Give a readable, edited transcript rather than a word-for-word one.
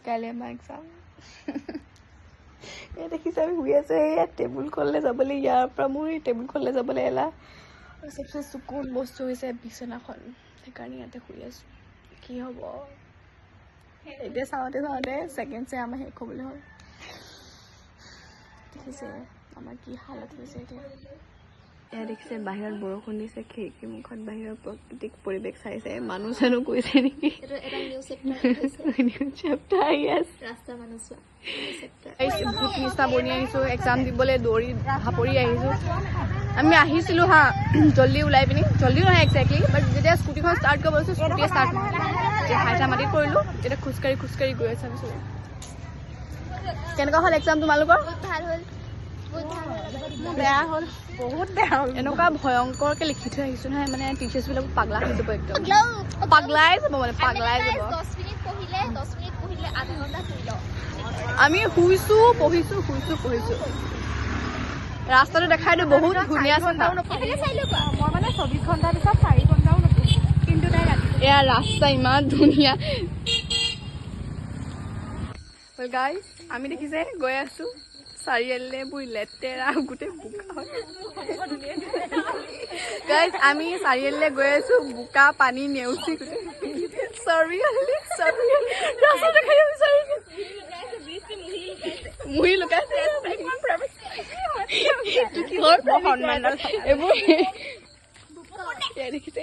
কাইলৈ আমাৰ এক্সাম এই দেখিছে আমি শুই আছো ইয়াত টেবুল খনলৈ যাবলৈ ইয়াৰ পৰা মোৰ টেবুল খনলৈ যাবলৈ এলাহ আৰু চবচে চকুন বস্তু হৈছে বিচনাখন সেইকাৰণে ইয়াতে শুই আছো কি হ'ব এতিয়া চাওঁতে ছেকেণ্ড চে আমাৰ শেষ হ'বলৈ হ'ল দেখিছে আমাৰ কি হালত হৈছে এতিয়া এয়া দেখিছে বাহিৰত বৰষুণ দিছে খিৰিকী মুখত বাহিৰৰ প্ৰাকৃতিক পৰিৱেশ চাইছে মানুহ চানুহ কৈছে নেকি ভূত নিচিনা বনি আহিছোঁ এক্সাম দিবলৈ দৌৰি ভাপৰি আহিছোঁ আমি আহিছিলোঁ হা জল্দি ওলাই পিনি জল্দি নহয় একজেক্টলি বাট যেতিয়া স্কুটিখন ষ্টাৰ্ট কৰিব লৈছোঁ স্কুটিয়ে ষ্টাৰ্ট নহয় এতিয়া হাইঠা মাটিত কৰিলোঁ এতিয়া খোজকাঢ়ি গৈ আছোঁ আমি চবে কেনেকুৱা হ'ল এক্সাম তোমালোকৰ ভাল হ'ল বেয়া হ'ল বহুত বেয়া হ'ল এনেকুৱা ভয়ংকৰকে লিখি থৈ আহিছো নহয় মানে টিচাৰ্ছবিলাক পাগলা হৈ যাব একদম পাগলাই যাব মানে পাগলাই যাব 10 মিনিট পঢ়িলে আধা ঘণ্টা শুই লওঁ আমি শুইছো পঢ়িছো ৰাস্তাটো দেখাই দিওঁ বহুত ধুনীয়া আছে মই মানে 24 ঘণ্টাৰ পিছত 4 ঘণ্টাও নপঢ়ো কিন্তু তাই ৰাতি এয়া ৰাস্তা ইমান ধুনীয়া গাইজ আমি দেখিছে গৈ আছো চাৰিআলিলে বুই লেতেৰা গোটেই বোকা গাইজ আমি চাৰিআলিলে গৈ আছো বোকা পানী নেউচি মুহি লুকাইছে এইবোৰ দেখিছে